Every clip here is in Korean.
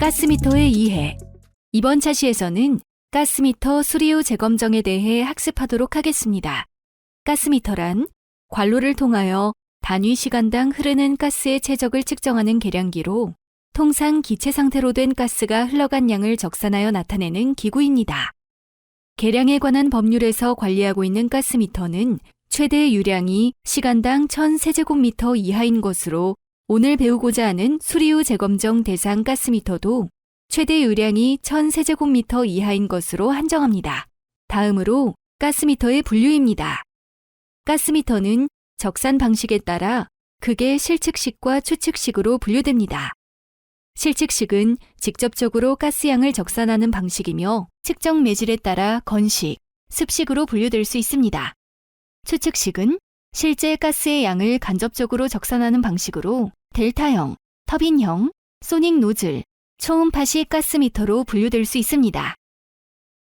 가스미터의 이해. 이번 차시에서는 가스미터 수리 후 재검정에 대해 학습하도록 하겠습니다. 가스미터란 관로를 통하여 단위 시간당 흐르는 가스의 최적을 측정하는 계량기로 통상 기체 상태로 된 가스가 흘러간 양을 적산하여 나타내는 기구입니다. 계량에 관한 법률에서 관리하고 있는 가스미터는 최대 유량이 시간당 1000세제곱미터 이하인 것으로 오늘 배우고자 하는 수리 후 재검정 대상 가스미터도 최대 유량이 1000세제곱미터 이하인 것으로 한정합니다. 다음으로 가스미터의 분류입니다. 가스미터는 적산 방식에 따라 크게 실측식과 추측식으로 분류됩니다. 실측식은 직접적으로 가스양을 적산하는 방식이며 측정 매질에 따라 건식, 습식으로 분류될 수 있습니다. 추측식은 실제 가스의 양을 간접적으로 적산하는 방식으로 델타형, 터빈형, 소닉 노즐, 초음파식 가스미터로 분류될 수 있습니다.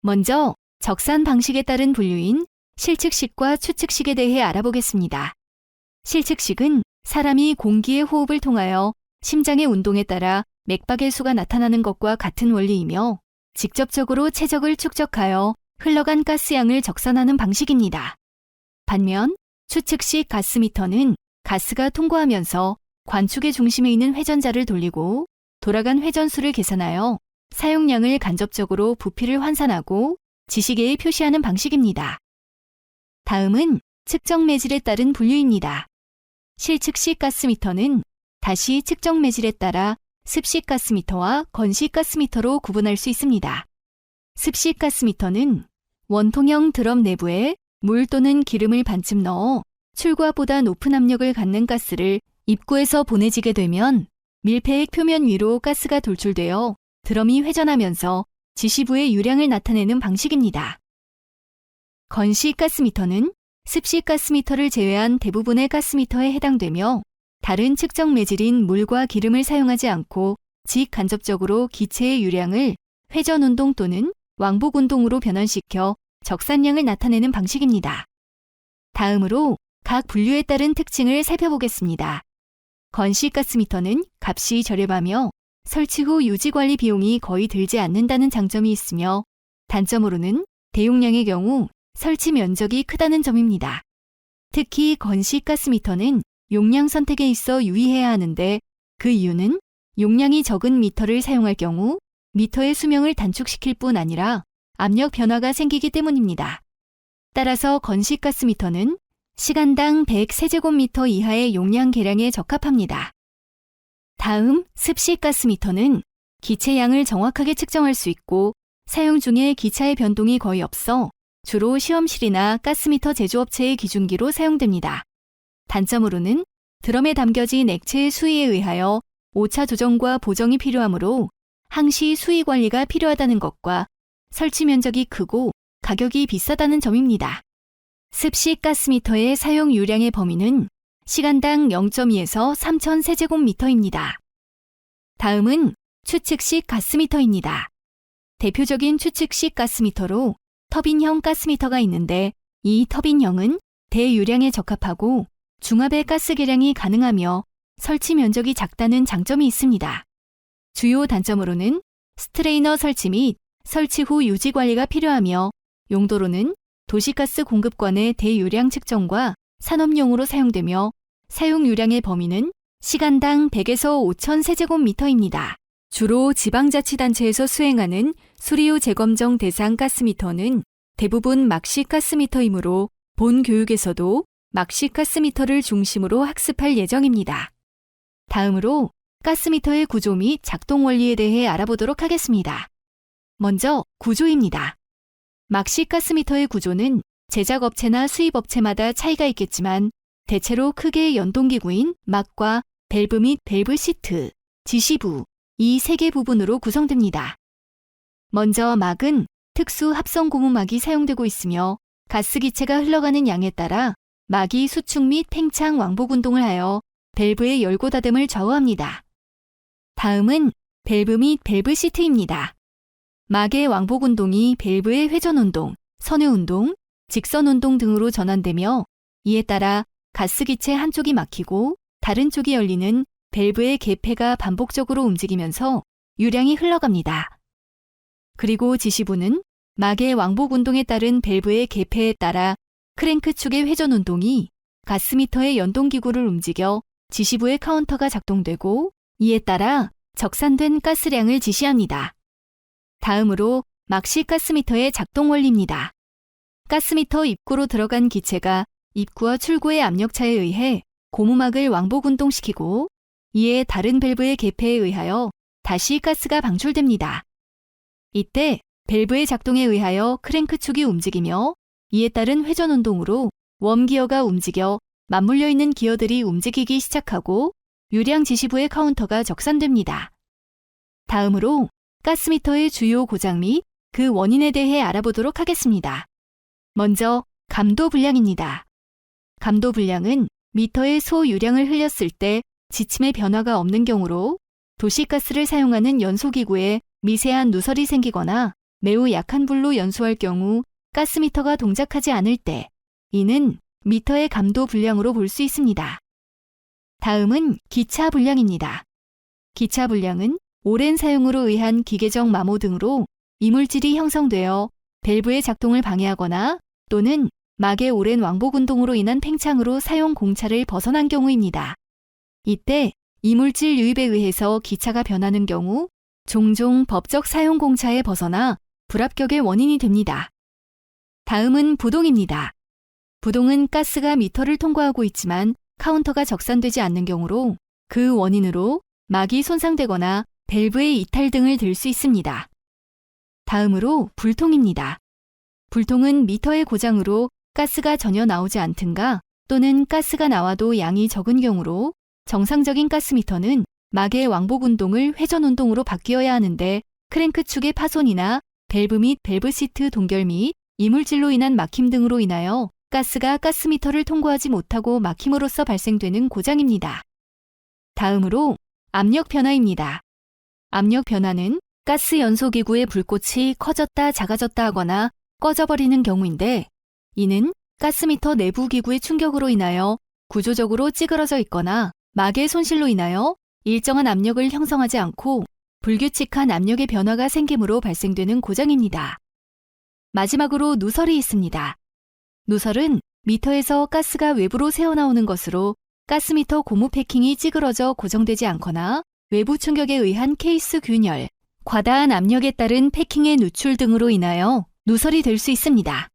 먼저 적산 방식에 따른 분류인 실측식과 추측식에 대해 알아보겠습니다. 실측식은 사람이 공기의 호흡을 통하여 심장의 운동에 따라 맥박의 수가 나타나는 것과 같은 원리이며 직접적으로 최적을 축적하여 흘러간 가스양을 적산하는 방식입니다. 반면 추측식 가스미터는 가스가 통과하면서 관축의 중심에 있는 회전자를 돌리고 돌아간 회전수를 계산하여 사용량을 간접적으로 부피를 환산하고 지시계에 표시하는 방식입니다. 다음은 측정 매질에 따른 분류입니다. 실측식 가스미터는 다시 측정 매질에 따라 습식 가스미터와 건식 가스미터로 구분할 수 있습니다. 습식 가스미터는 원통형 드럼 내부에 물 또는 기름을 반쯤 넣어 출구압보다 높은 압력을 갖는 가스를 입구에서 보내지게 되면 밀폐액 표면 위로 가스가 돌출되어 드럼이 회전하면서 지시부의 유량을 나타내는 방식입니다. 건식 가스미터는 습식 가스미터를 제외한 대부분의 가스미터에 해당되며 다른 측정 매질인 물과 기름을 사용하지 않고 직간접적으로 기체의 유량을 회전운동 또는 왕복운동으로 변환시켜 적산량을 나타내는 방식입니다. 다음으로 각 분류에 따른 특징을 살펴보겠습니다. 건식 가스미터는 값이 저렴하며 설치 후 유지관리 비용이 거의 들지 않는다는 장점이 있으며 단점으로는 대용량의 경우 설치 면적이 크다는 점입니다. 특히 건식 가스미터는 용량 선택에 있어 유의해야 하는데 그 이유는 용량이 적은 미터를 사용할 경우 미터의 수명을 단축시킬 뿐 아니라 압력 변화가 생기기 때문입니다. 따라서 건식 가스미터는 시간당 100세제곱미터 이하의 용량 계량에 적합합니다. 다음 습식 가스미터는 기체 양을 정확하게 측정할 수 있고 사용 중에 기차의 변동이 거의 없어 주로 시험실이나 가스미터 제조업체의 기준기로 사용됩니다. 단점으로는 드럼에 담겨진 액체의 수위에 의하여 오차 조정과 보정이 필요하므로 항시 수위 관리가 필요하다는 것과 설치 면적이 크고 가격이 비싸다는 점입니다. 습식 가스미터의 사용 유량의 범위는 시간당 0.2에서 3000세제곱미터입니다. 다음은 추측식 가스미터입니다. 대표적인 추측식 가스미터로 터빈형 가스미터가 있는데 이 터빈형은 대유량에 적합하고 중압의 가스 계량이 가능하며 설치 면적이 작다는 장점이 있습니다. 주요 단점으로는 스트레이너 설치 및 설치 후 유지 관리가 필요하며 용도로는 도시가스 공급관의 대유량 측정과 산업용으로 사용되며 사용 유량의 범위는 시간당 100에서 5000세제곱미터입니다. 주로 지방자치단체에서 수행하는 수리 후 재검정 대상 가스미터는 대부분 막식 가스미터이므로 본 교육에서도 막식 가스미터를 중심으로 학습할 예정입니다. 다음으로 가스미터의 구조 및 작동 원리에 대해 알아보도록 하겠습니다. 먼저 구조입니다. 막식 가스미터의 구조는 제작업체나 수입업체마다 차이가 있겠지만 대체로 크게 연동기구인 막과 밸브 및 밸브 시트, 지시부 이 세 개 부분으로 구성됩니다. 먼저 막은 특수 합성 고무막이 사용되고 있으며 가스 기체가 흘러가는 양에 따라 막이 수축 및 팽창 왕복 운동을 하여 밸브의 열고 닫음을 좌우합니다. 다음은 밸브 및 밸브 시트입니다. 막의 왕복 운동이 밸브의 회전 운동, 선회 운동, 직선 운동 등으로 전환되며 이에 따라 가스 기체 한쪽이 막히고 다른 쪽이 열리는 밸브의 개폐가 반복적으로 움직이면서 유량이 흘러갑니다. 그리고 지시부는 막의 왕복 운동에 따른 밸브의 개폐에 따라 크랭크 축의 회전 운동이 가스미터의 연동기구를 움직여 지시부의 카운터가 작동되고 이에 따라 적산된 가스량을 지시합니다. 다음으로 막시 가스미터의 작동 원리입니다. 가스미터 입구로 들어간 기체가 입구와 출구의 압력차에 의해 고무막을 왕복 운동시키고 이에 다른 밸브의 개폐에 의하여 다시 가스가 방출됩니다. 이때 밸브의 작동에 의하여 크랭크 축이 움직이며 이에 따른 회전 운동으로 웜기어가 움직여 맞물려 있는 기어들이 움직이기 시작하고 유량 지시부의 카운터가 적산됩니다. 다음으로 가스미터의 주요 고장 및 그 원인에 대해 알아보도록 하겠습니다. 먼저 감도 불량입니다. 감도 불량은 미터의 소유량을 흘렸을 때 지침의 변화가 없는 경우로 도시가스를 사용하는 연소기구에 미세한 누설이 생기거나 매우 약한 불로 연소할 경우 가스미터가 동작하지 않을 때 이는 미터의 감도 불량으로 볼 수 있습니다. 다음은 기차 불량입니다. 기차 불량은 오랜 사용으로 의한 기계적 마모 등으로 이물질이 형성되어 밸브의 작동을 방해하거나 또는 막의 오랜 왕복 운동으로 인한 팽창으로 사용 공차를 벗어난 경우입니다. 이때 이물질 유입에 의해서 기차가 변하는 경우 종종 법적 사용 공차에 벗어나 불합격의 원인이 됩니다. 다음은 부동입니다. 부동은 가스가 미터를 통과하고 있지만 카운터가 적산되지 않는 경우로 그 원인으로 막이 손상되거나 밸브의 이탈 등을 들 수 있습니다. 다음으로 불통입니다. 불통은 미터의 고장으로 가스가 전혀 나오지 않든가 또는 가스가 나와도 양이 적은 경우로 정상적인 가스미터는 막의 왕복 운동을 회전 운동으로 바뀌어야 하는데 크랭크 축의 파손이나 밸브 및 밸브 시트 동결 및 이물질로 인한 막힘 등으로 인하여 가스가 가스미터를 통과하지 못하고 막힘으로써 발생되는 고장입니다. 다음으로 압력 변화입니다. 압력 변화는 가스 연소기구의 불꽃이 커졌다 작아졌다 하거나 꺼져버리는 경우인데 이는 가스미터 내부 기구의 충격으로 인하여 구조적으로 찌그러져 있거나 막의 손실로 인하여 일정한 압력을 형성하지 않고 불규칙한 압력의 변화가 생김으로 발생되는 고장입니다. 마지막으로 누설이 있습니다. 누설은 미터에서 가스가 외부로 새어나오는 것으로 가스미터 고무 패킹이 찌그러져 고정되지 않거나 외부 충격에 의한 케이스 균열, 과다한 압력에 따른 패킹의 누출 등으로 인하여 누설이 될 수 있습니다.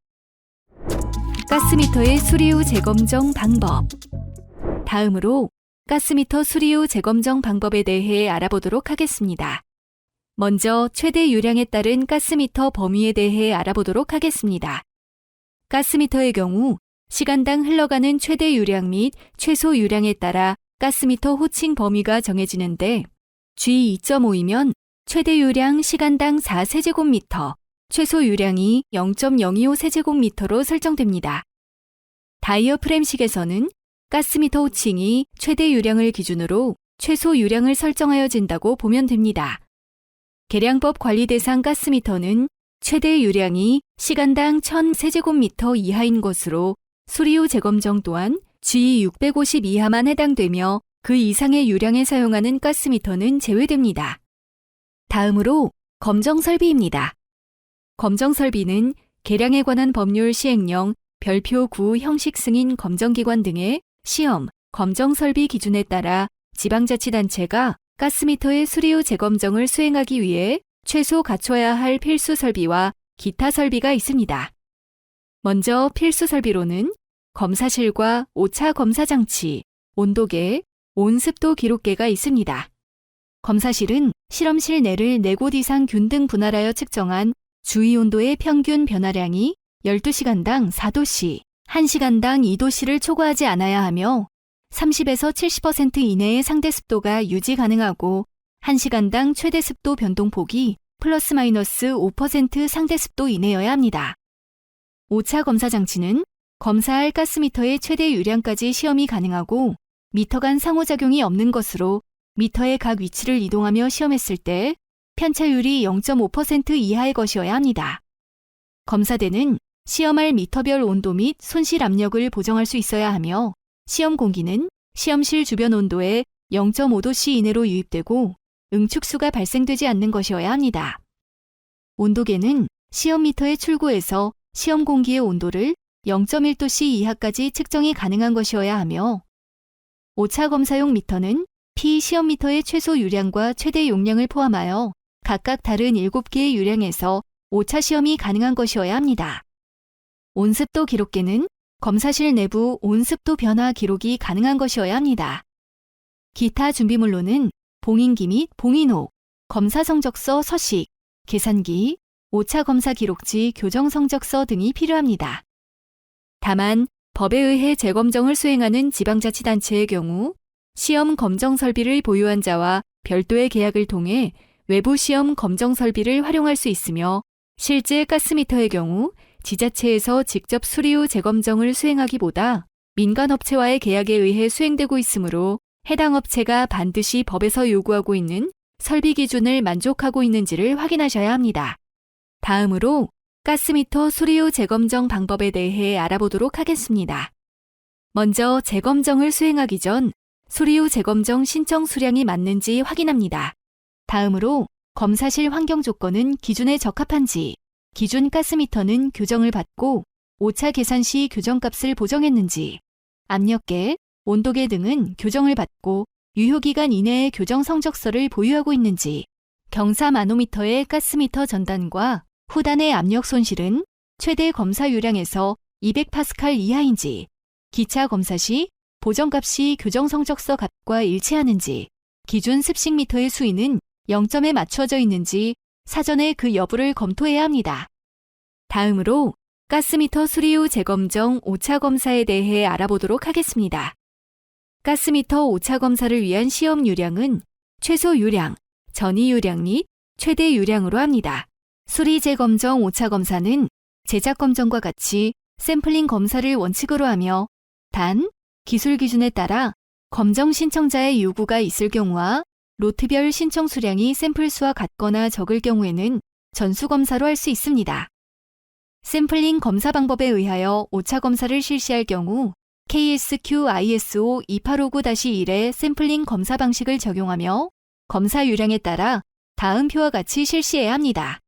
가스미터의 수리 후 재검정 방법. 다음으로 가스미터 수리 후 재검정 방법에 대해 알아보도록 하겠습니다. 먼저 최대 유량에 따른 가스미터 범위에 대해 알아보도록 하겠습니다. 가스미터의 경우 시간당 흘러가는 최대 유량 및 최소 유량에 따라 가스미터 호칭 범위가 정해지는데 G2.5이면 최대 유량 시간당 4세제곱미터, 최소 유량이 0.025세제곱미터로 설정됩니다. 다이어프램식에서는 가스미터 호칭이 최대 유량을 기준으로 최소 유량을 설정하여진다고 보면 됩니다. 계량법 관리 대상 가스미터는 최대 유량이 시간당 1000세제곱미터 이하인 것으로 수리 후 재검정 또한 G650 이하만 해당되며 그 이상의 유량에 사용하는 가스미터는 제외됩니다. 다음으로 검정 설비입니다. 검정 설비는 계량에 관한 법률 시행령 별표 9 형식 승인 검정기관 등의 시험, 검정 설비 기준에 따라 지방자치단체가 가스미터의 수리 후 재검정을 수행하기 위해 최소 갖춰야 할 필수 설비와 기타 설비가 있습니다. 먼저 필수 설비로는 검사실과 오차 검사 장치, 온도계, 온습도 기록계가 있습니다. 검사실은 실험실 내를 4곳 이상 균등 분할하여 측정한 주위 온도의 평균 변화량이 12시간당 4도씨, 1시간당 2도씨를 초과하지 않아야 하며 30에서 70% 이내의 상대 습도가 유지 가능하고 1시간당 최대 습도 변동폭이 플러스 마이너스 5% 상대 습도 이내여야 합니다. 오차 검사 장치는 검사할 가스미터의 최대 유량까지 시험이 가능하고 미터 간 상호작용이 없는 것으로 미터의 각 위치를 이동하며 시험했을 때 편차율이 0.5% 이하의 것이어야 합니다. 검사대는 시험할 미터별 온도 및 손실 압력을 보정할 수 있어야 하며 시험 공기는 시험실 주변 온도의 0.5도씨 이내로 유입되고 응축수가 발생되지 않는 것이어야 합니다. 온도계는 시험미터의 출구에서 시험 공기의 온도를 0.1도씨 이하까지 측정이 가능한 것이어야 하며 오차 검사용 미터는 시험미터의 최소 유량과 최대 용량을 포함하여 각각 다른 7개의 유량에서 오차 시험이 가능한 것이어야 합니다. 온습도 기록계는 검사실 내부 온습도 변화 기록이 가능한 것이어야 합니다. 기타 준비물로는 봉인기 및 봉인호, 검사성적서 서식, 계산기, 오차검사 기록지 교정성적서 등이 필요합니다. 다만 법에 의해 재검정을 수행하는 지방자치단체의 경우 시험 검정 설비를 보유한 자와 별도의 계약을 통해 외부 시험 검정 설비를 활용할 수 있으며 실제 가스미터의 경우 지자체에서 직접 수리 후 재검정을 수행하기보다 민간업체와의 계약에 의해 수행되고 있으므로 해당 업체가 반드시 법에서 요구하고 있는 설비 기준을 만족하고 있는지를 확인하셔야 합니다. 다음으로 가스미터 수리 후 재검정 방법에 대해 알아보도록 하겠습니다. 먼저 재검정을 수행하기 전 수리 후 재검정 신청 수량이 맞는지 확인합니다. 다음으로 검사실 환경 조건은 기준에 적합한지, 기준 가스미터는 교정을 받고 오차 계산 시 교정값을 보정했는지, 압력계, 온도계 등은 교정을 받고 유효기간 이내에 교정 성적서를 보유하고 있는지, 경사 마노미터의 가스미터 전단과 후단의 압력 손실은 최대 검사 유량에서 200파스칼 이하인지, 기차 검사 시 보정값이 교정 성적서 값과 일치하는지, 기준 습식미터의 수위는 0점에 맞춰져 있는지 사전에 그 여부를 검토해야 합니다. 다음으로 가스미터 수리 후 재검정 오차 검사에 대해 알아보도록 하겠습니다. 가스미터 오차 검사를 위한 시험 유량은 최소 유량, 전위 유량 및 최대 유량으로 합니다. 수리 재검정 오차 검사는 제작 검정과 같이 샘플링 검사를 원칙으로 하며 단, 기술 기준에 따라 검정 신청자의 요구가 있을 경우와 로트별 신청 수량이 샘플 수와 같거나 적을 경우에는 전수 검사로 할 수 있습니다. 샘플링 검사 방법에 의하여 오차 검사를 실시할 경우 KSQ ISO 2859-1의 샘플링 검사 방식을 적용하며 검사 유량에 따라 다음 표와 같이 실시해야 합니다.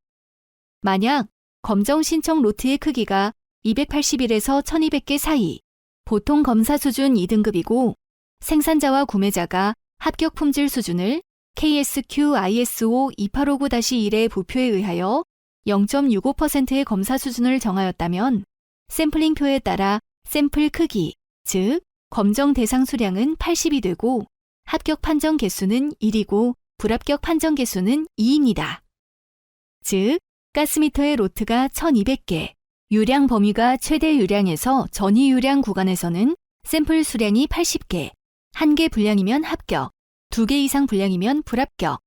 만약 검정 신청 로트의 크기가 281에서 1200개 사이, 보통 검사 수준 2등급이고 생산자와 구매자가 합격 품질 수준을 KSQ ISO 2859-1의 부표에 의하여 0.65%의 검사 수준을 정하였다면 샘플링표에 따라 샘플 크기, 즉 검정 대상 수량은 80이 되고 합격 판정 개수는 1이고 불합격 판정 개수는 2입니다. 즉 가스미터의 로트가 1200개, 유량 범위가 최대 유량에서 전위 유량 구간에서는 샘플 수량이 80개, 1개 분량이면 합격, 2개 이상 분량이면 불합격.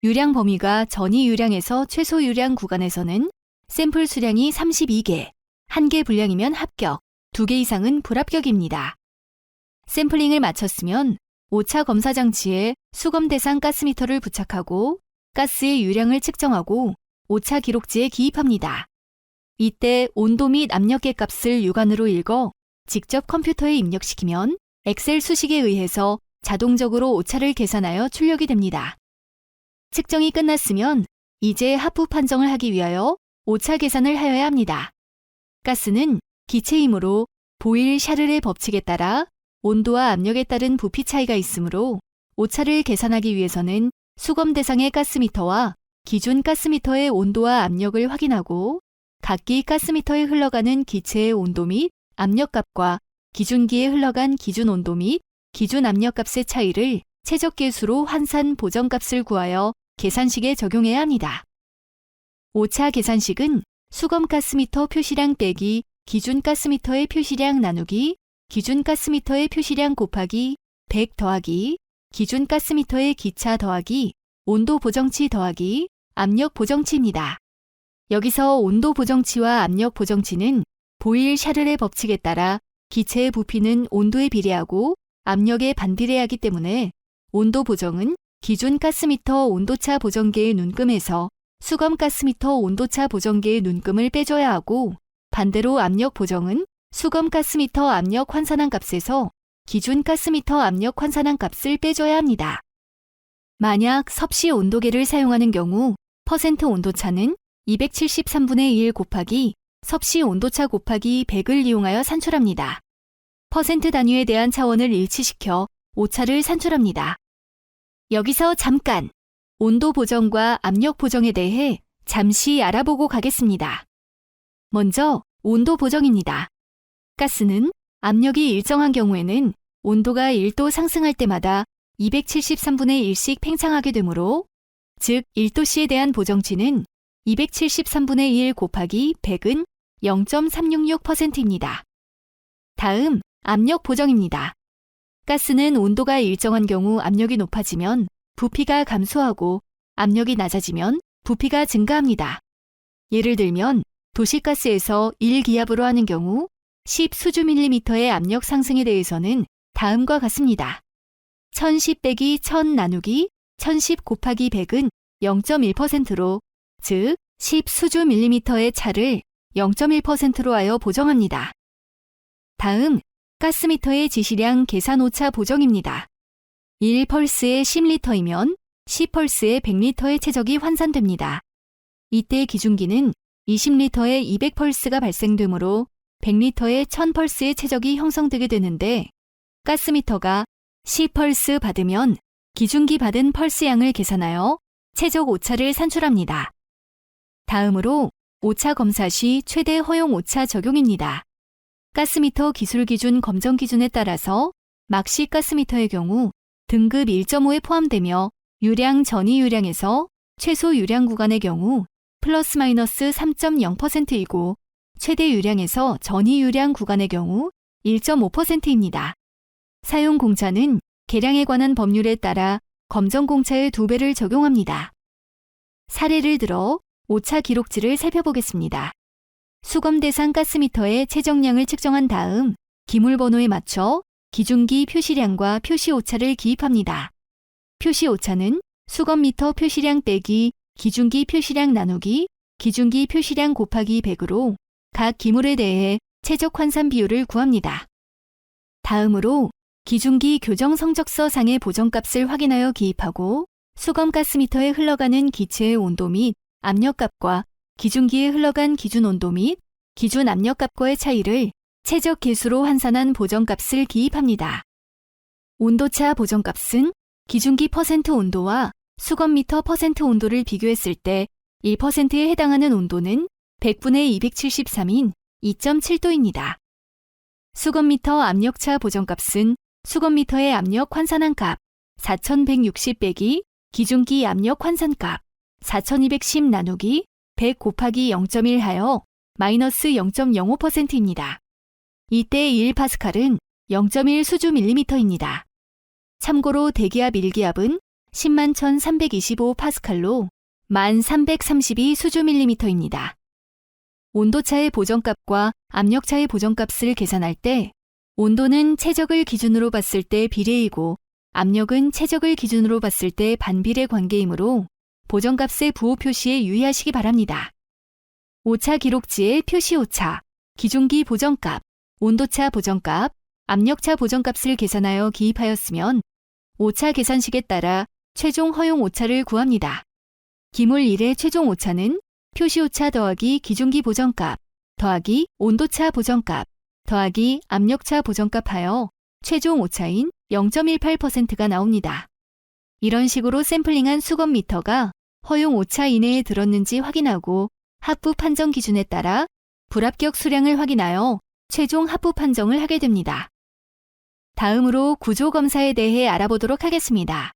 유량 범위가 전위 유량에서 최소 유량 구간에서는 샘플 수량이 32개, 1개 분량이면 합격, 2개 이상은 불합격입니다. 샘플링을 마쳤으면 오차 검사 장치에 수검 대상 가스미터를 부착하고 가스의 유량을 측정하고 오차 기록지에 기입합니다. 이때 온도 및 압력계 값을 육안으로 읽어 직접 컴퓨터에 입력시키면 엑셀 수식에 의해서 자동적으로 오차를 계산하여 출력이 됩니다. 측정이 끝났으면 이제 하부 판정을 하기 위하여 오차 계산을 하여야 합니다. 가스는 기체이므로 보일 샤를의 법칙에 따라 온도와 압력에 따른 부피 차이가 있으므로 오차를 계산하기 위해서는 수검 대상의 가스미터와 기준 가스미터의 온도와 압력을 확인하고 각기 가스미터에 흘러가는 기체의 온도 및 압력값과 기준기에 흘러간 기준 온도 및 기준 압력값의 차이를 최적계수로 환산 보정값을 구하여 계산식에 적용해야 합니다. 오차 계산식은 수검 가스미터 표시량 빼기 기준 가스미터의 표시량 나누기 기준 가스미터의 표시량 곱하기 100 더하기 기준 가스미터의 기차 더하기 온도 보정치 더하기 압력 보정치입니다. 여기서 온도 보정치와 압력 보정치는 보일 샤를의 법칙에 따라 기체의 부피는 온도에 비례하고 압력에 반비례하기 때문에 온도 보정은 기준 가스미터 온도차 보정계의 눈금에서 수검 가스미터 온도차 보정계의 눈금을 빼줘야 하고 반대로 압력 보정은 수검 가스미터 압력 환산한 값에서 기준 가스미터 압력 환산한 값을 빼줘야 합니다. 만약 섭씨 온도계를 사용하는 경우 퍼센트 온도차는 273분의 1 곱하기 섭씨 온도차 곱하기 100을 이용하여 산출합니다. 퍼센트 단위에 대한 차원을 일치시켜 오차를 산출합니다. 여기서 잠깐 온도 보정과 압력 보정에 대해 잠시 알아보고 가겠습니다. 먼저 온도 보정입니다. 가스는 압력이 일정한 경우에는 온도가 1도 상승할 때마다 273분의 1씩 팽창하게 되므로 즉 1도씨에 대한 보정치는 273분의 1 곱하기 100은 0.366%입니다. 다음 압력 보정입니다. 가스는 온도가 일정한 경우 압력이 높아지면 부피가 감소하고 압력이 낮아지면 부피가 증가합니다. 예를 들면 도시가스에서 1기압으로 하는 경우 10 수주밀리미터의 압력 상승에 대해서는 다음과 같습니다. 1010 빼기 1000 나누기 1010 곱하기 100은 0.1%로 즉 10 수주밀리미터의 차를 0.1%로 하여 보정합니다. 다음 가스미터의 지시량 계산 오차 보정입니다. 1펄스에 10리터이면 10펄스에 100리터의 최적이 환산됩니다. 이때 기준기는 20리터에 200펄스가 발생되므로 100리터에 1000펄스의 최적이 형성되게 되는데 가스미터가 10펄스 받으면 기준기 받은 펄스 양을 계산하여 최적 오차를 산출합니다. 다음으로 오차 검사 시 최대 허용 오차 적용입니다. 가스미터 기술 기준 검정 기준에 따라서 막시 가스미터의 경우 등급 1.5에 포함되며 유량 전이 유량에서 최소 유량 구간의 경우 플러스 마이너스 3.0%이고 최대 유량에서 전이 유량 구간의 경우 1.5%입니다. 사용 공차는 계량에 관한 법률에 따라 검정 공차의 2배를 적용합니다. 사례를 들어 오차 기록지를 살펴보겠습니다. 수검 대상 가스미터의 최정량을 측정한 다음 기물 번호에 맞춰 기준기 표시량과 표시 오차를 기입합니다. 표시 오차는 수검미터 표시량 빼기 기준기 표시량 나누기 기준기 표시량 곱하기 100으로 각 기물에 대해 최적 환산 비율을 구합니다. 다음으로 기준기 교정 성적서 상의 보정값을 확인하여 기입하고 수검 가스미터에 흘러가는 기체의 온도 및 압력값과 기준기에 흘러간 기준 온도 및 기준 압력값과의 차이를 최적 계수로 환산한 보정값을 기입합니다. 온도차 보정값은 기준기 퍼센트 온도와 수검미터 퍼센트 온도를 비교했을 때 1%에 해당하는 온도는 100분의 273인 2.7도입니다. 수검미터 압력차 보정값은 수검미터의 압력 환산한 값 4160 빼기 기준기 압력 환산값 4210 나누기 100 곱하기 0.1 하여 마이너스 0.05%입니다. 이때 1파스칼은 0.1 수주밀리미터입니다. 참고로 대기압 1기압은 101,325 파스칼로 1332 수주밀리미터입니다. 온도차의 보정값과 압력차의 보정값을 계산할 때 온도는 최적을 기준으로 봤을 때 비례이고 압력은 최적을 기준으로 봤을 때 반비례 관계이므로 보정값의 부호 표시에 유의하시기 바랍니다. 오차 기록지의 표시 오차, 기준기 보정값, 온도차 보정값, 압력차 보정값을 계산하여 기입하였으면 오차 계산식에 따라 최종 허용 오차를 구합니다. 기물 1의 최종 오차는 표시 오차 더하기 기준기 보정값 더하기 온도차 보정값 더하기 압력차 보정값 하여 최종 오차인 0.18%가 나옵니다. 이런 식으로 샘플링한 수검미터가 허용 오차 이내에 들었는지 확인하고 합부 판정 기준에 따라 불합격 수량을 확인하여 최종 합부 판정을 하게 됩니다. 다음으로 구조검사에 대해 알아보도록 하겠습니다.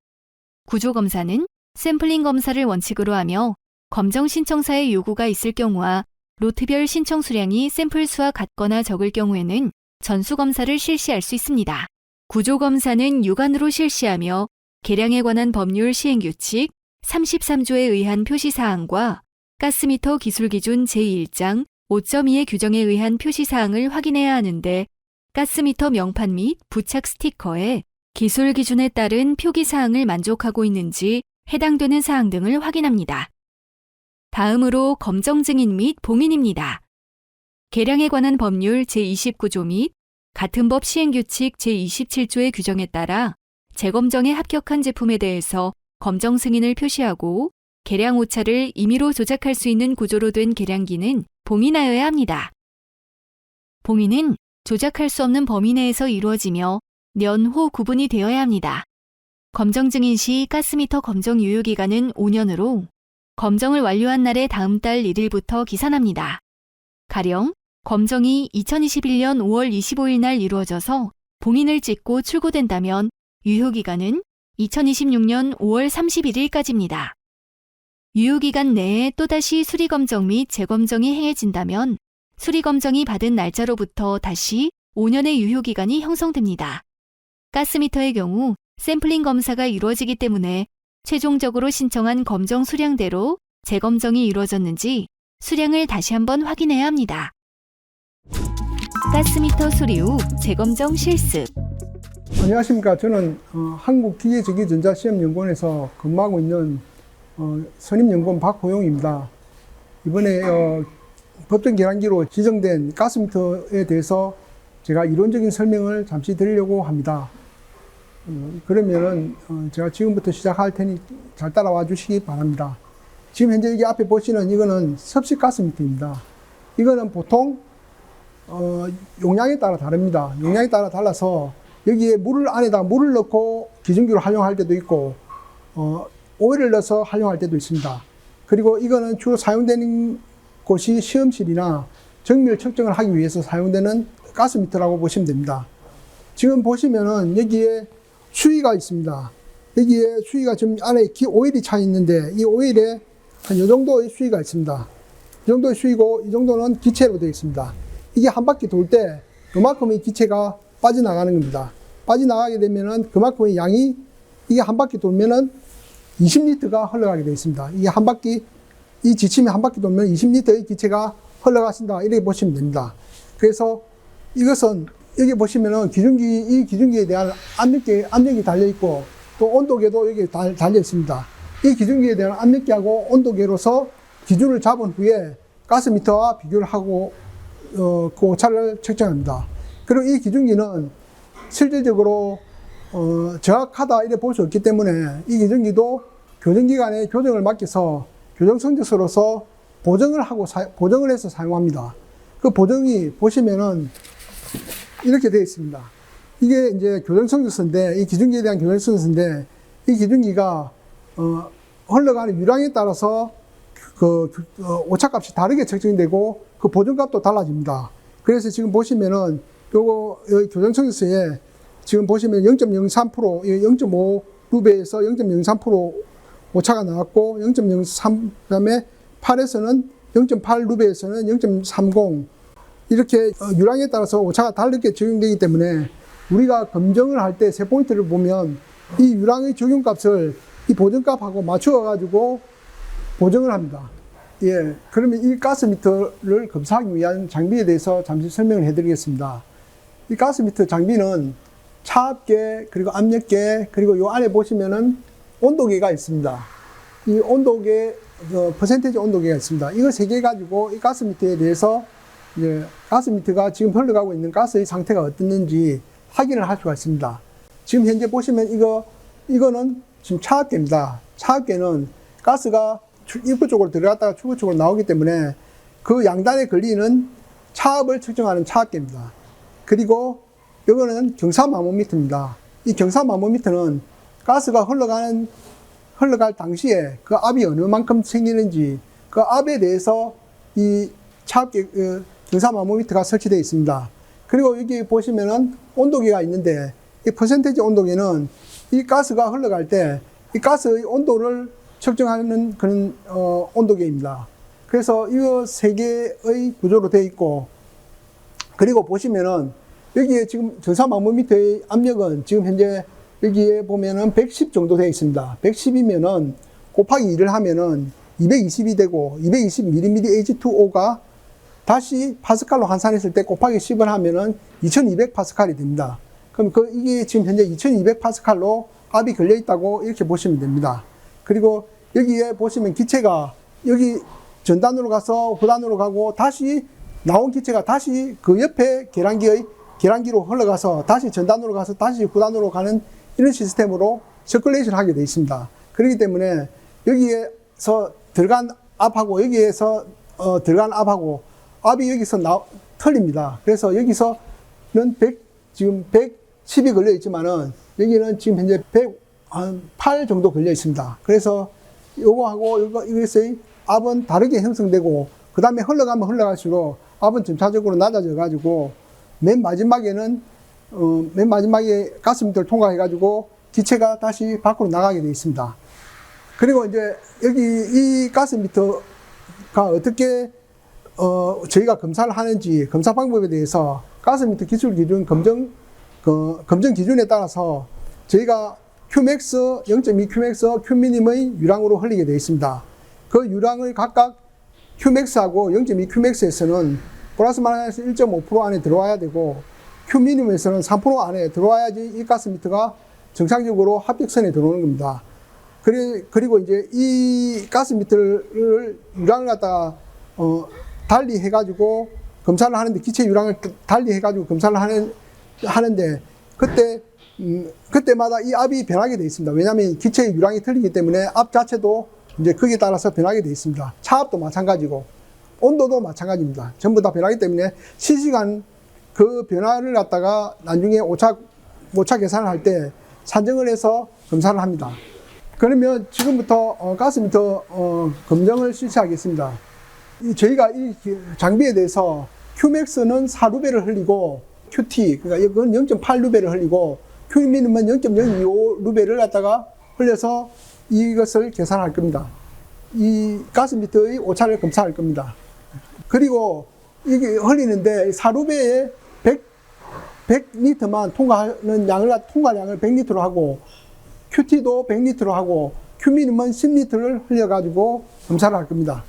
구조검사는 샘플링 검사를 원칙으로 하며 검정 신청사의 요구가 있을 경우와 로트별 신청 수량이 샘플 수와 같거나 적을 경우에는 전수검사를 실시할 수 있습니다. 구조검사는 유관으로 실시하며 계량에 관한 법률 시행규칙 33조에 의한 표시사항과 가스미터 기술기준 제1장 5.2의 규정에 의한 표시사항을 확인해야 하는데 가스미터 명판 및 부착 스티커에 기술 기준에 따른 표기사항을 만족하고 있는지 해당되는 사항 등을 확인합니다. 다음으로 검정 증인 및 봉인입니다. 계량에 관한 법률 제29조 및 같은 법 시행규칙 제27조의 규정에 따라 재검정에 합격한 제품에 대해서 검정 승인을 표시하고 계량 오차를 임의로 조작할 수 있는 구조로 된 계량기는 봉인하여야 합니다. 봉인은 조작할 수 없는 범위 내에서 이루어지며 년/호 구분이 되어야 합니다. 검정 증인 시 가스미터 검정 유효기간은 5년으로 검정을 완료한 날의 다음 달 1일부터 기산합니다. 가령 검정이 2021년 5월 25일 날 이루어져서 봉인을 찍고 출고된다면 유효기간은 2026년 5월 31일까지입니다. 유효기간 내에 또다시 수리검정 및 재검정이 행해진다면 수리검정이 받은 날짜로부터 다시 5년의 유효기간이 형성됩니다. 가스미터의 경우 샘플링 검사가 이루어지기 때문에 최종적으로 신청한 검정 수량대로 재검정이 이루어졌는지 수량을 다시 한번 확인해야 합니다. 가스미터 수리 후 재검정 실습. 안녕하십니까. 저는 한국기계전기전자시험연구원에서 근무하고 있는 선임연구원 박호용입니다. 이번에 법정 계량기로 지정된 가스미터에 대해서 제가 이론적인 설명을 잠시 드리려고 합니다. 그러면은 제가 지금부터 시작할 테니 잘 따라와 주시기 바랍니다. 지금 현재 여기 앞에 보시는 이거는 섭식 가스미터입니다. 이거는 보통 용량에 따라 다릅니다. 용량에 따라 달라서 여기에 안에다가 물을 넣고 기준기로 활용할 때도 있고 오일을 넣어서 활용할 때도 있습니다. 그리고 이거는 주로 사용되는 곳이 시험실이나 정밀 측정을 하기 위해서 사용되는 가스미터라고 보시면 됩니다. 지금 보시면은 여기에 수위가 있습니다. 여기에 수위가 지금 안에 오일이 차 있는데 이 오일에 한 이 정도의 수위가 있습니다. 이 정도의 수위고 이 정도는 기체로 되어 있습니다. 이게 한 바퀴 돌 때 그만큼의 기체가 빠져나가는 겁니다. 빠져나가게 되면은 그만큼의 양이 이게 한 바퀴 돌면은 20리터가 흘러가게 되어 있습니다. 이게 한 바퀴, 이 지침이 한 바퀴 돌면 20리터의 기체가 흘러가신다. 이렇게 보시면 됩니다. 그래서 이것은 여기 보시면은 이 기준기에 대한 압력이 달려있고 또 온도계도 여기 달려 있습니다. 이 기준기에 대한 압력계하고 온도계로서 기준을 잡은 후에 가스미터와 비교를 하고 그 오차를 측정합니다. 그리고 이 기준기는 실질적으로 정확하다 이렇게 볼 수 없기 때문에 이 기준기도 교정기관에 교정을 맡겨서 교정성적서로서 보정을 해서 사용합니다. 그 보정이 보시면은 이렇게 되어 있습니다. 이게 이제 교정성적서인데 이 기준기에 대한 교정성적서인데 이 기준기가 흘러가는 유량에 따라서 오차값이 다르게 측정되고 그 보정값도 달라집니다. 그래서 지금 보시면은 여기 교정성적서에 지금 보시면 0.03%, 0.5 루베에서 0.03% 오차가 나왔고 0.03, 그 다음에 8에서는 0.8 루베에서는 0.30 이렇게 유량에 따라서 오차가 다르게 적용되기 때문에 우리가 검정을 할 때 세 포인트를 보면 이 유량의 적용값을 이 보정값하고 맞추어 가지고 보정을 합니다. 예, 그러면 이 가스미터를 검사하기 위한 장비에 대해서 잠시 설명을 해드리겠습니다. 이 가스미터 장비는 차압계, 그리고 압력계, 그리고 요 안에 보시면은 온도계가 있습니다. 이 온도계, 퍼센테이지 온도계가 있습니다. 이거 세 개 가지고 이 가스미터에 대해서 이제 가스미터가 지금 흘러가고 있는 가스의 상태가 어떻는지 확인을 할 수가 있습니다. 지금 현재 보시면 이거는 지금 차압계입니다. 차압계는 가스가 입구 쪽으로 들어갔다가 출구 쪽으로 나오기 때문에 그 양단에 걸리는 차압을 측정하는 차압계입니다. 그리고 이거는 경사마모미터입니다. 이 경사마모미터는 가스가 흘러갈 당시에 그 압이 어느 만큼 생기는지 그 압에 대해서 이 차압계, 경사마모미터가 설치되어 있습니다. 그리고 여기 보시면은 온도계가 있는데 이 퍼센테이지 온도계는 이 가스가 흘러갈 때 이 가스의 온도를 측정하는 그런 온도계입니다. 그래서 이 세 개의 구조로 되어 있고 그리고 보시면은 여기에 지금 경사마모미터의 압력은 지금 현재 여기에 보면은 110 정도 되어 있습니다. 110이면은 곱하기 2를 하면은 220이 되고 220mm H2O가 다시 파스칼로 환산했을 때 곱하기 10을 하면은 2200 파스칼이 됩니다. 그럼 이게 지금 현재 2200 파스칼로 압이 걸려 있다고 이렇게 보시면 됩니다. 그리고 여기에 보시면 기체가 여기 전단으로 가서 후단으로 가고 다시 나온 기체가 다시 그 옆에 계량기로 흘러가서 다시 전단으로 가서 다시 후단으로 가는 이런 시스템으로 서큘레이션 하게 되어 있습니다. 그렇기 때문에 여기에서 들어간 압하고 여기에서 들어간 압하고 압이 여기서 틀립니다. 그래서 여기서는 지금 110이 걸려 있지만은 여기는 지금 현재 108 정도 걸려 있습니다. 그래서 요거하고 이것의 압은 다르게 형성되고 그 다음에 흘러가면 흘러갈수록 압은 점차적으로 낮아져 가지고 맨 마지막에 가스미터를 통과해가지고 기체가 다시 밖으로 나가게 되어 있습니다. 그리고 이제 여기 이 가스미터가 어떻게 저희가 검사를 하는지 검사 방법에 대해서 가스미터 기술 기준 검정 기준에 따라서 저희가 Qmax, 0.2 Qmax, Qminim의 유량으로 흘리게 되어 있습니다. 그 유량을 각각 Qmax하고 0.2 Qmax에서는 플러스 마이너스 1.5% 안에 들어와야 되고 Qminim에서는 3% 안에 들어와야지 이 가스미터가 정상적으로 합격선에 들어오는 겁니다. 그리고 이제 이 가스미터를 유량을 갖다가 달리 해가지고 검사를 하는데 기체 유량을 달리 해가지고 검사를 하는데 그때마다 이 압이 변하게 되어 있습니다. 왜냐하면 기체의 유량이 틀리기 때문에 압 자체도 이제 거기에 따라서 변하게 되어 있습니다. 차압도 마찬가지고 온도도 마찬가지입니다. 전부 다 변하기 때문에 실시간 그 변화를 갖다가 나중에 오차 계산을 할 때 산정을 해서 검사를 합니다. 그러면 지금부터 가스미터 검정을 실시하겠습니다. 저희가 이 장비에 대해서 Qmax는 4루베를 흘리고 QT, 그러니까 이건 0.8루베를 흘리고 Qmin은 0.025루베를 갖다가 흘려서 이것을 계산할 겁니다. 이 가스미터의 오차를 검사할 겁니다. 그리고 이게 흘리는데 4루베에 100리터만 통과하는 통과량을 100리터로 하고 QT도 100리터로 하고 Q민은 10리터를 흘려가지고 검사를 할 겁니다.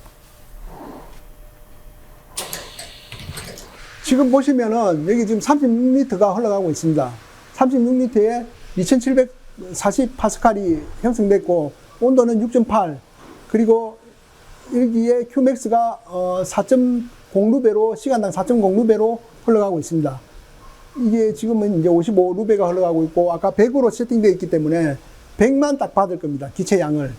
지금 보시면은 여기 지금 36리터가 흘러가고 있습니다. 36리터에 2740파스칼이 형성됐고 온도는 6.8 그리고 여기에 Qmax가 4.0루베로 시간당 4.0루베로 흘러가고 있습니다. 이게 지금은 이제 55루베가 흘러가고 있고 아까 100으로 세팅되어 있기 때문에 100만 딱 받을 겁니다. 기체 양을.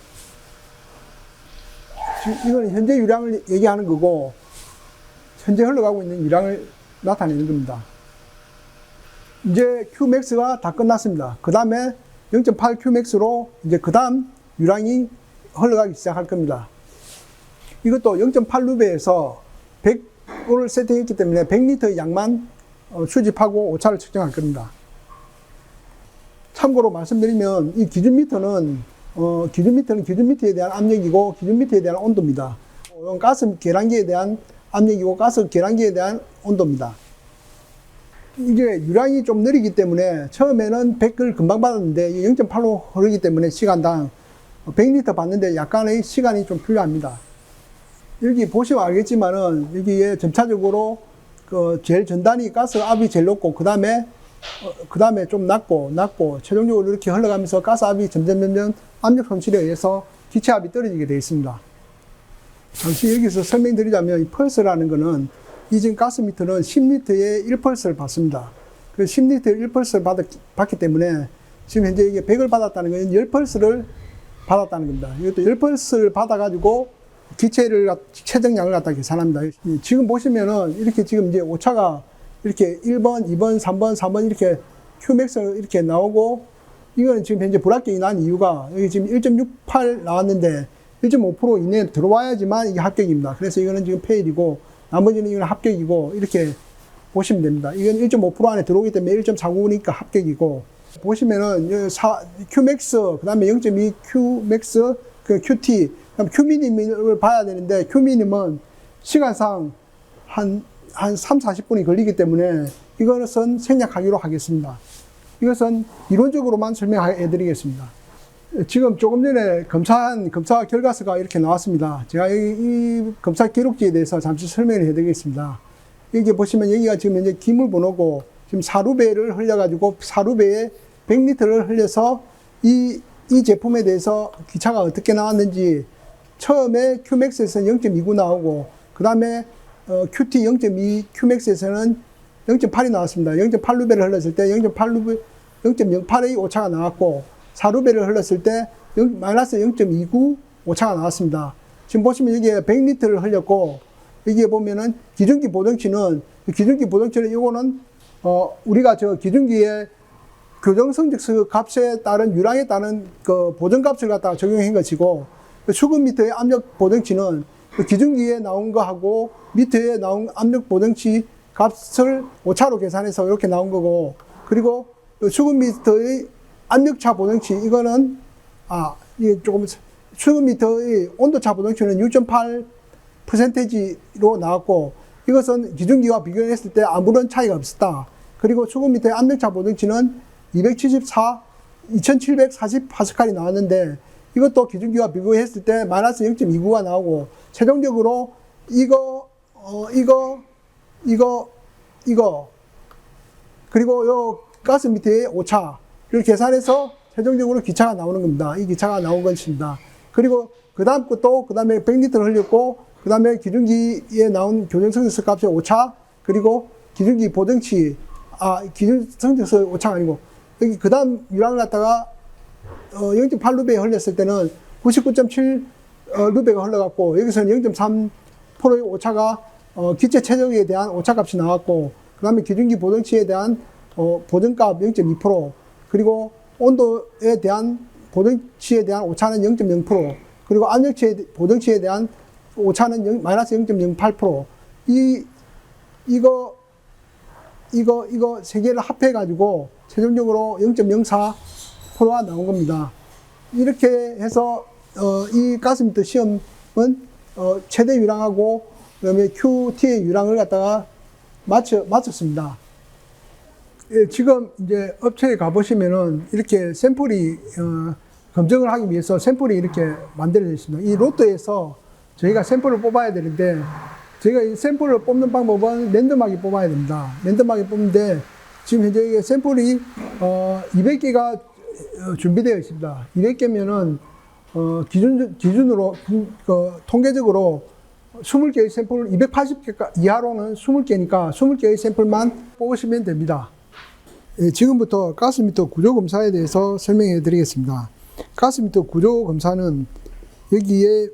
이거는 현재 유량을 얘기하는 거고 현재 흘러가고 있는 유량을 나타내는 겁니다. 이제 Qmax가 다 끝났습니다. 그 다음에 0.8 Qmax로 이제 그 다음 유량이 흘러가기 시작할 겁니다. 이것도 0.8루베에서 100을 세팅했기 때문에 100리터의 양만 수집하고 오차를 측정할 겁니다. 참고로 말씀드리면 이 기준미터는 기준미터에 대한 압력이고 기준미터에 대한 온도입니다. 가스 계량기에 대한 압력이고 가스 계량기에 대한 온도입니다. 이게 유량이 좀 느리기 때문에 처음에는 100을 금방 받았는데 0.8로 흐르기 때문에 시간당 100리터 받는데 약간의 시간이 좀 필요합니다. 여기 보시면 알겠지만은 여기에 점차적으로 그 제일 전단이 가스 압이 제일 높고 그 다음에 좀 낮고 최종적으로 이렇게 흘러가면서 가스 압이 점점 압력 손실에 의해서 기체 압이 떨어지게 되어 있습니다. 잠시 여기서 설명드리자면 이 펄스라는 거는 이 지금 가스미터는 10리터에 1펄스를 받습니다. 그 10리터에 1펄스를 받기 때문에 지금 현재 이게 100을 받았다는 건 10펄스를 받았다는 겁니다. 이것도 10펄스를 받아가지고 기체를 최정량을 갖다 계산합니다. 지금 보시면은 이렇게 지금 이제 오차가 이렇게 1번, 2번, 3번, 4번 이렇게 Qmax 이렇게 나오고 이거는 지금 현재 불합격이 난 이유가 여기 지금 1.68 나왔는데 1.5% 이내에 들어와야지만 이게 합격입니다. 그래서 이거는 지금 페일이고 나머지는 이건 합격이고 이렇게 보시면 됩니다. 이건 1.5% 안에 들어오기 때문에 1.49니까 합격이고 보시면은 Qmax 그 다음에 0.2 Qmax 그 QT 그럼 Qminim을 봐야 되는데 Qminim은 시간상 한 3, 40분이 걸리기 때문에 이것은 생략하기로 하겠습니다. 이것은 이론적으로만 설명해 드리겠습니다. 지금 조금 전에 검사 결과서가 이렇게 나왔습니다. 제가 이 검사 기록지에 대해서 잠시 설명을 해 드리겠습니다. 여기 보시면 여기가 지금 현재 기물번호고 지금 4루베를 흘려가지고 4루베에 100리터를 흘려서 이 제품에 대해서 기차가 어떻게 나왔는지 처음에 Qmax에서는 0.29 나오고 그 다음에 QT 0.2 Qmax에서는 0.8이 나왔습니다. 0.8루베를 흘렸을 때 0.08의 오차가 나왔고 4루베를 흘렸을 때 마이너스 0.29 오차가 나왔습니다. 지금 보시면 여기에 100리터를 흘렸고, 여기에 보면은 기준기 보정치는 이거는 우리가 저 기준기의 교정성적수 값에 따른 유량에 따른 그 보정값을 갖다가 적용한 것이고, 수급 미터의 압력 보정치는 그 기준기에 나온 거하고 미터에 나온 압력 보정치 값을 오차로 계산해서 이렇게 나온 거고, 그리고 수급 미터의 압력차 보정치 이거는 이게 조금 수급 미터의 온도차 보정치는 6.8%로 나왔고, 이것은 기준기와 비교했을 때 아무런 차이가 없었다. 그리고 수급 미터의 압력차 보정치는 2740 파스칼이 나왔는데, 이것도 기준기와 비교했을 때 마이너스 0.29가 나오고, 최종적으로 이거 그리고 요 가스 미터의 오차를 계산해서 최종적으로 기차가 나오는 겁니다. 이 기차가 나온 것입니다. 그리고 그 다음 것도 그 다음에 100리터를 흘렸고, 그 다음에 기준기에 나온 교정성적수 값의 오차, 그리고 기준기 보정치 기준성적수 오차가 아니고, 여기 그 다음 유량을 갖다가 0.8루베에 흘렸을 때는 99.7 루베가 흘러갔고, 여기서는 0.3%의 오차가 기체 최적에 대한 오차값이 나왔고, 그 다음에 기준기 보정치에 대한 보정값 0.2%, 그리고 온도에 대한 보정치에 대한 오차는 0.0%, 그리고 압력치의 보정치에 대한 오차는 마이너스 0.08%. 이거 세 개를 합해가지고 최종적으로 0.04%가 나온 겁니다. 이렇게 해서 이 가스미터 시험은 최대 유량하고 그다음에 QT의 유량을 갖다가 맞췄습니다. 예, 지금 이제 업체에 가보시면은 이렇게 샘플이 검증을 하기 위해서 샘플이 이렇게 만들어져 있습니다. 이 로또에서 저희가 샘플을 뽑아야 되는데, 저희가 이 샘플을 뽑는 방법은 랜덤하게 뽑아야 됩니다. 랜덤하게 뽑는데, 지금 현재 이게 샘플이 200개가 준비되어 있습니다. 200개면은 기준으로 통계적으로 20개의 샘플, 280개 이하로는 20개니까 20개의 샘플만 뽑으시면 됩니다. 예, 지금부터 가스미터 구조 검사에 대해서 설명해 드리겠습니다. 가스미터 구조 검사는 여기에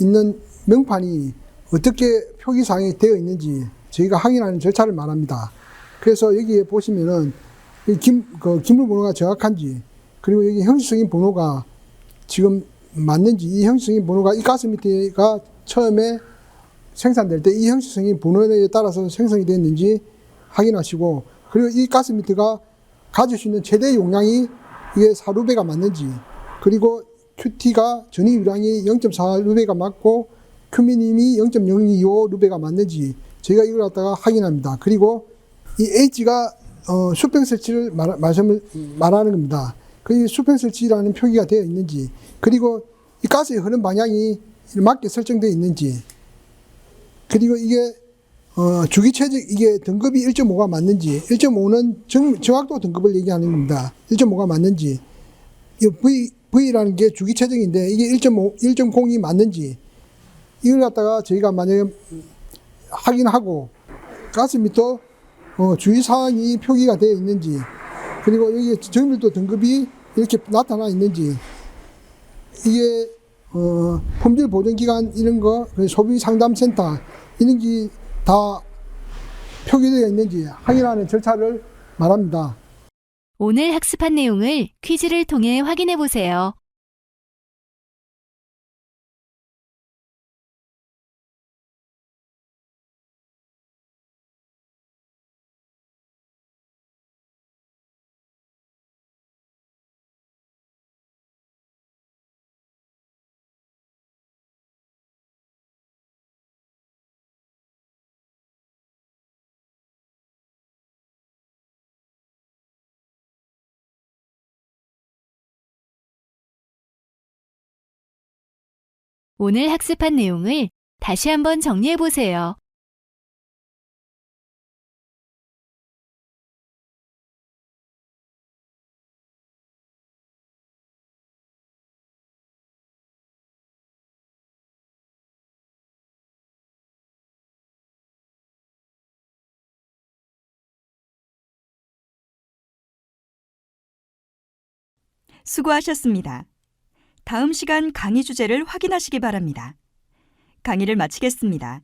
있는 명판이 어떻게 표기사항이 되어 있는지 저희가 확인하는 절차를 말합니다. 그래서 여기에 보시면은 기물 번호가 정확한지, 그리고 여기 형식성인 번호가 지금 맞는지, 이 형식성인 번호가 이 가스미터가 처음에 생산될 때 이 형식성인 번호에 따라서 생성이 됐는지 확인하시고, 그리고 이 가스미터가 가질 수 있는 최대 용량이 이게 4루베가 맞는지, 그리고 QT가 전위 유량이 0.4루베가 맞고 큐미님이 0.025 루베가 맞는지 저희가 이걸 갖다가 확인합니다. 그리고 이 H가 수평 설치를 말하는 겁니다. 그 수평 설치라는 표기가 되어 있는지, 그리고 이 가스의 흐름 방향이 맞게 설정되어 있는지, 그리고 이게 주기 최적, 이게 등급이 1.5가 맞는지, 1.5는 정확도 등급을 얘기하는 겁니다. 1.5가 맞는지, 이 V라는 게 주기 최적인데 이게 1.02 맞는지, 이걸 갖다가 저희가 만약에 확인하고, 가스미터 주의사항이 표기가 되어 있는지, 그리고 여기 정밀도 등급이 이렇게 나타나 있는지, 이게 품질 보증기간 이런 거, 소비상담센터 이런 게 다 표기되어 있는지 확인하는 절차를 말합니다. 오늘 학습한 내용을 퀴즈를 통해 확인해 보세요. 오늘 학습한 내용을 다시 한번 정리해 보세요. 수고하셨습니다. 다음 시간 강의 주제를 확인하시기 바랍니다. 강의를 마치겠습니다.